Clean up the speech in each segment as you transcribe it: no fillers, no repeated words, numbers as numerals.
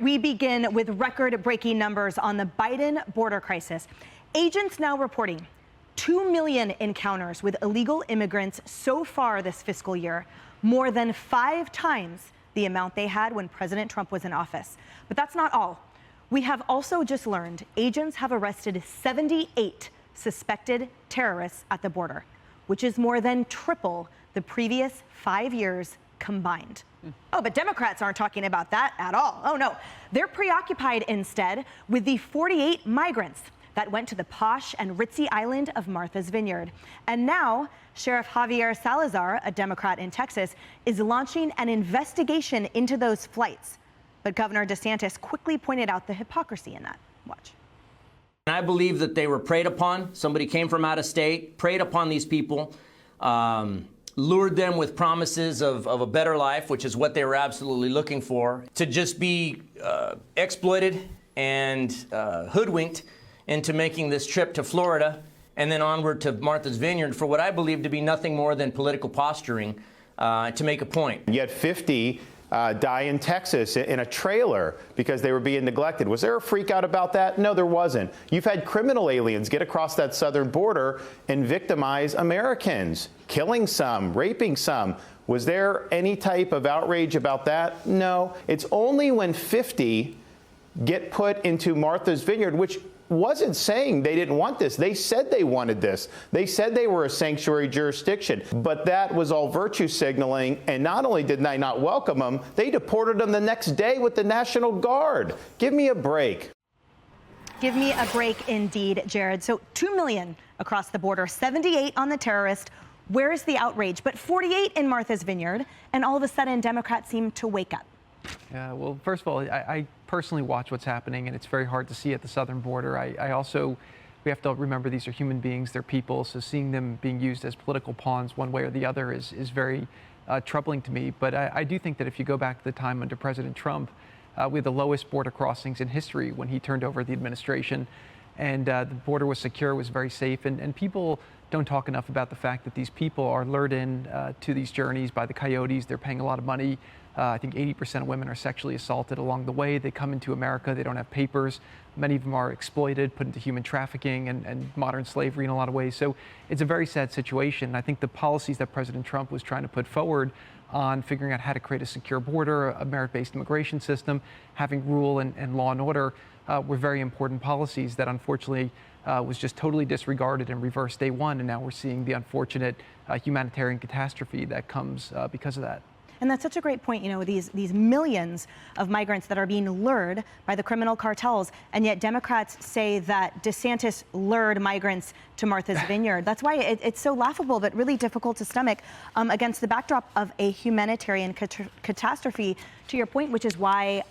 We begin with record-breaking numbers on the Biden border crisis. Agents now reporting 2 million encounters with illegal immigrants so far this fiscal year, more than 5 times the amount they had when President Trump was in office. But that's not all. We have also just learned agents have arrested 78 suspected terrorists at the border, which is more than triple the previous 5 years combined. Oh, but Democrats aren't talking about that at all. Oh, no. They're preoccupied instead with the 48 migrants that went to the posh and ritzy island of Martha's Vineyard. And now, Sheriff Javier Salazar, a Democrat in Texas, is launching an investigation into those flights. But Governor DeSantis quickly pointed out the hypocrisy in that. Watch. I believe that they were preyed upon. Somebody came from out of state, preyed upon these people, lured them with promises of a better life, which is what they were absolutely looking for, to just be exploited and hoodwinked into making this trip to Florida and then onward to Martha's Vineyard for what I believe to be nothing more than political posturing to make a point. Yet 50 die in Texas in a trailer because they were being neglected. Was there a freak out about that? No, there wasn't. You've had criminal aliens get across that southern border and victimize Americans, killing some, raping some. Was there any type of outrage about that? No. It's only when 50 get put into Martha's Vineyard, which wasn't saying they didn't want this. They said they wanted this. They said they were a sanctuary jurisdiction. But that was all virtue signaling. And not only did they not welcome them, they deported them the next day with the National Guard. Give me a break. Give me a break indeed, Jared. So 2 million across the border, 78 on the terrorist. Where's the outrage? But 48 in Martha's Vineyard. And all of a sudden, Democrats seem to wake up. Yeah, well, first of all, I personally watch what's happening, and it's very hard to see at the southern border. I also, we have to remember these are human beings, they're people, so seeing them being used as political pawns one way or the other is very troubling to me. But I do think that if you go back to the time under President Trump, we had the lowest border crossings in history when he turned over the administration, and the border was secure, was very safe, and people don't talk enough about the fact that these people are lured in to these journeys by the coyotes. They're paying a lot of money. I think 80% of women are sexually assaulted along the way. They come into America, they don't have papers. Many of them are exploited, put into human trafficking and modern slavery in a lot of ways. So it's a very sad situation. I think the policies that President Trump was trying to put forward on figuring out how to create a secure border, a merit-based immigration system, having rule and law and order were very important policies that unfortunately was just totally disregarded and reversed day one. And now we're seeing the unfortunate humanitarian catastrophe that comes because of that. And that's such a great point, you know, these millions of migrants that are being lured by the criminal cartels, and yet Democrats say that DeSantis lured migrants to Martha's Vineyard. That's why it's so laughable, but really difficult to stomach against the backdrop of a humanitarian catastrophe, to your point, which is why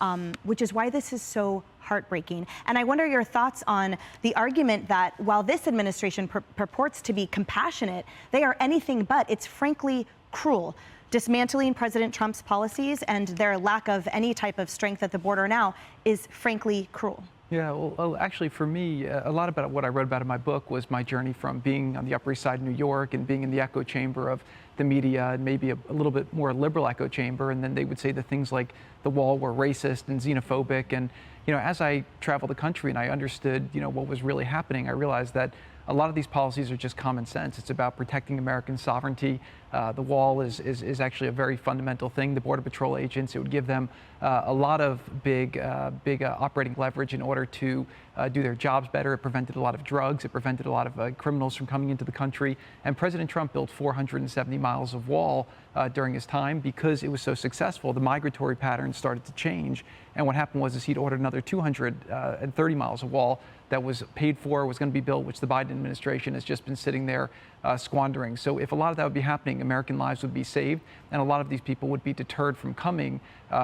this is so heartbreaking. And I wonder your thoughts on the argument that while this administration purports to be compassionate, they are anything but. It's frankly cruel. Dismantling President Trump's policies and their lack of any type of strength at the border now is frankly cruel. Yeah, well, actually, for me, a lot about what I wrote about in my book was my journey from being on the Upper East Side of New York and being in the echo chamber of the media and maybe a little bit more liberal echo chamber. And then they would say the things like the wall were racist and xenophobic. And, you know, as I traveled the country and I understood, you know, what was really happening, I realized that a lot of these policies are just common sense. It's about protecting American sovereignty. The wall is actually a very fundamental thing. The Border Patrol agents, it would give them a lot of big operating leverage in order to do their jobs better. It prevented a lot of drugs. It prevented a lot of criminals from coming into the country. And President Trump built 470 miles of wall during his time because it was so successful. The migratory patterns started to change. And what happened was he'd ordered another 230 miles of wall that was paid for, was going to be built, which the Biden administration has just been sitting there squandering. So if a lot of that would be happening, American lives would be saved, and a lot of these people would be deterred from coming,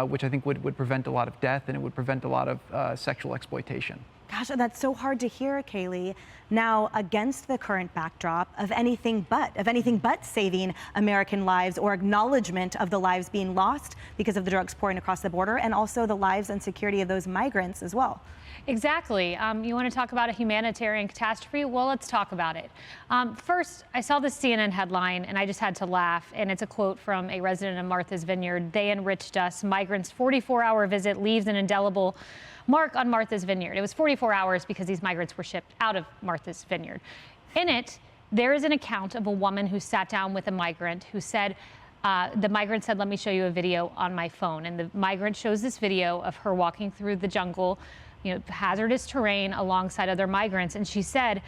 which I think would prevent a lot of death, and it would prevent a lot of sexual exploitation. Gosh, and that's so hard to hear, Kaylee. Now, against the current backdrop of anything but saving American lives or acknowledgement of the lives being lost because of the drugs pouring across the border, and also the lives and security of those migrants as well. Exactly. You want to talk about a humanitarian catastrophe? Well, let's talk about it. First, I saw this CNN headline and I just had to laugh. And it's a quote from a resident of Martha's Vineyard. "They enriched us. Migrants' 44-hour visit leaves an indelible mark on Martha's Vineyard." It was 44 hours because these migrants were shipped out of Martha's Vineyard. In it, there is an account of a woman who sat down with a migrant who said, the migrant said, "Let me show you a video on my phone." And the migrant shows this video of her walking through the jungle, hazardous terrain alongside other migrants. And she said,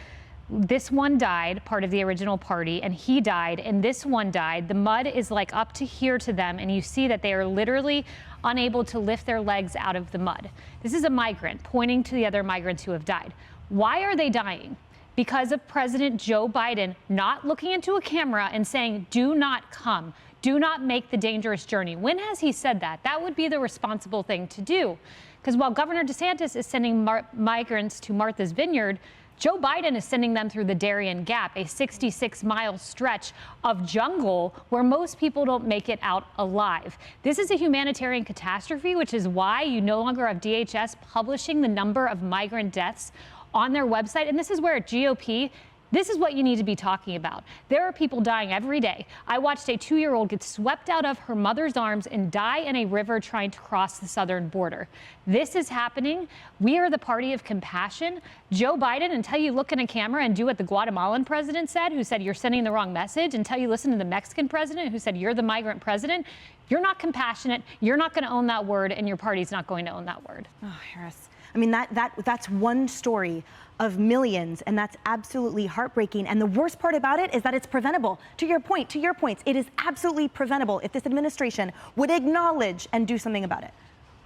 this one died, part of the original party, and he died, and this one died. The mud is like up to here to them, and you see that they are literally unable to lift their legs out of the mud. This is a migrant pointing to the other migrants who have died. Why are they dying? Because of President Joe Biden not looking into a camera and saying, do not come. Do not make the dangerous journey. When has he said that? That would be the responsible thing to do. Because while Governor DeSantis is sending migrants to Martha's Vineyard, Joe Biden is sending them through the Darien Gap, a 66-mile stretch of jungle where most people don't make it out alive. This is a humanitarian catastrophe, which is why you no longer have DHS publishing the number of migrant deaths on their website. And this is where GOP, this is what you need to be talking about. There are people dying every day. I watched a 2-year-old get swept out of her mother's arms and die in a river trying to cross the southern border. This is happening. We are the party of compassion. Joe Biden, until you look in a camera and do what the Guatemalan president said, who said you're sending the wrong message, until you listen to the Mexican president who said you're the migrant president, you're not compassionate, you're not going to own that word, and your party's not going to own that word. Oh, Harris. I mean, that's one story of millions, and that's absolutely heartbreaking. And the worst part about it is that it's preventable. To your points, it is absolutely preventable if this administration would acknowledge and do something about it.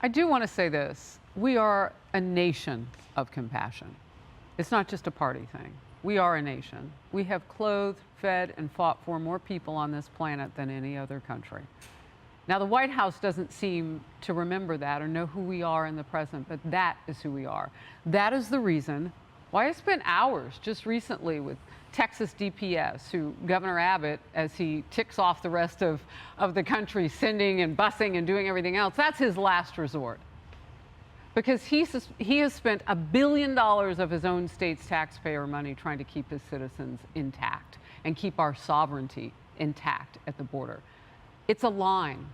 I do want to say this. We are a nation of compassion. It's not just a party thing. We are a nation. We have clothed, fed, and fought for more people on this planet than any other country. Now, the White House doesn't seem to remember that or know who we are in the present, but that is who we are. That is the reason why I spent hours just recently with Texas DPS, who Governor Abbott, as he ticks off the rest of the country, sending and busing and doing everything else, that's his last resort. Because he has spent $1 billion of his own state's taxpayer money trying to keep his citizens intact and keep our sovereignty intact at the border. It's a line.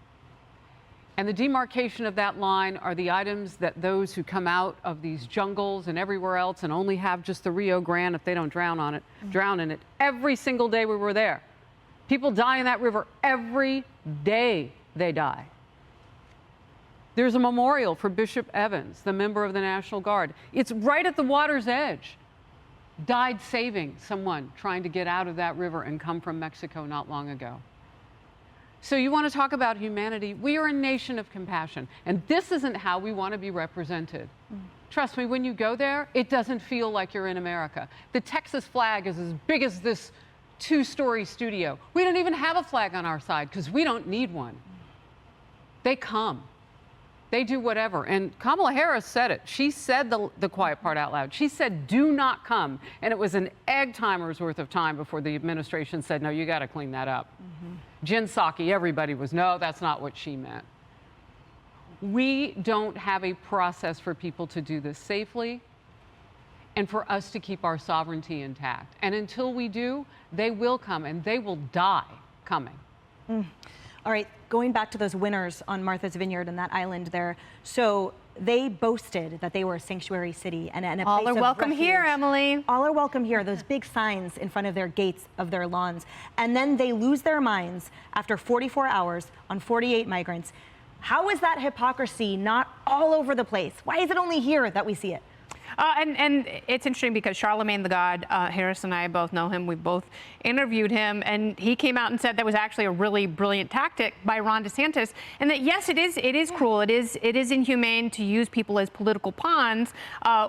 And the demarcation of that line are the items that those who come out of these jungles and everywhere else and only have just the Rio Grande, if they don't drown in it, every single day we were there. People die in that river every day they die. There's a memorial for Bishop Evans, the member of the National Guard. It's right at the water's edge. Died saving someone trying to get out of that river and come from Mexico not long ago. So you want to talk about humanity? We are a nation of compassion, and this isn't how we want to be represented. Trust me, when you go there, it doesn't feel like you're in America. The Texas flag is as big as this 2-story studio. We don't even have a flag on our side because we don't need one. They come. They do whatever. And Kamala Harris said it. She said the quiet part out loud. She said, do not come. And it was an egg timer's worth of time before the administration said, no, you got to clean that up. Jen Psaki, everybody was, no, that's not what she meant. We don't have a process for people to do this safely and for us to keep our sovereignty intact. And until we do, they will come, and they will die coming. All right, going back to those winners on Martha's Vineyard and that island there. So they boasted that they were a sanctuary city and a place of All are welcome refuge. here, Emily. All are welcome here, those big signs in front of their gates of their lawns. And then they lose their minds after 44 hours on 48 migrants. How is that hypocrisy not all over the place? Why is it only here that we see it? And it's interesting because Charlemagne the God, Harris and I both know him. We both interviewed him, and he came out and said that was actually a really brilliant tactic by Ron DeSantis, and that yes, it is cruel. It is inhumane to use people as political pawns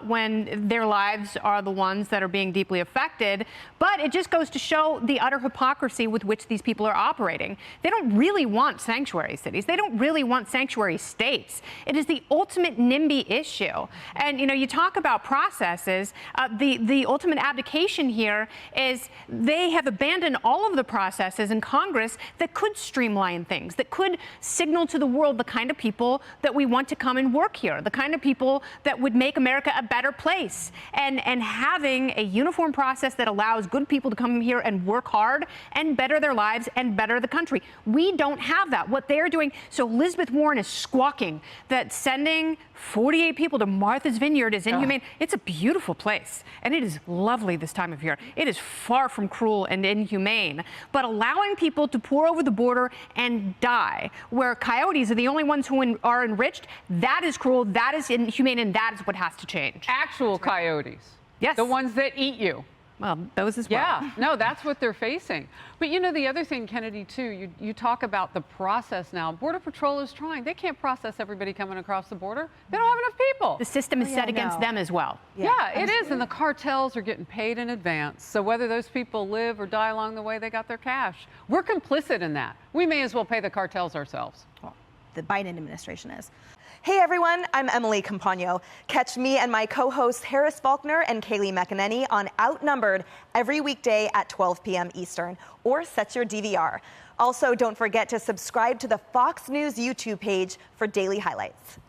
when their lives are the ones that are being deeply affected. But it just goes to show the utter hypocrisy with which these people are operating. They don't really want sanctuary cities. They don't really want sanctuary states. It is the ultimate NIMBY issue. And you talk about about processes. The ultimate abdication here is they have abandoned all of the processes in Congress that could streamline things, that could signal to the world the kind of people that we want to come and work here, the kind of people that would make America a better place. And having a uniform process that allows good people to come here and work hard and better their lives and better the country. We don't have that. What they're doing, so Elizabeth Warren is squawking that sending 48 people to Martha's Vineyard is inhumane. It's a beautiful place, and it is lovely this time of year. It is far from cruel and inhumane, but allowing people to pour over the border and die, where coyotes are the only ones who are enriched, that is cruel, that is inhumane, and that is what has to change. Actual coyotes. Yes. The ones that eat you. Well, those as well. Yeah, no, that's what they're facing. But you know, the other thing, Kennedy, too, you talk about the process now. Border Patrol is trying. They can't process everybody coming across the border. They don't have enough people. The system is set against them as well. Yeah, it is. And the cartels are getting paid in advance. So whether those people live or die along the way, they got their cash. We're complicit in that. We may as well pay the cartels ourselves. Well, the Biden administration is. Hey everyone, I'm Emily Campagno. Catch me and my co-hosts Harris Faulkner and Kaylee McEnany on Outnumbered every weekday at 12 p.m. Eastern, or set your DVR. Also, don't forget to subscribe to the Fox News YouTube page for daily highlights.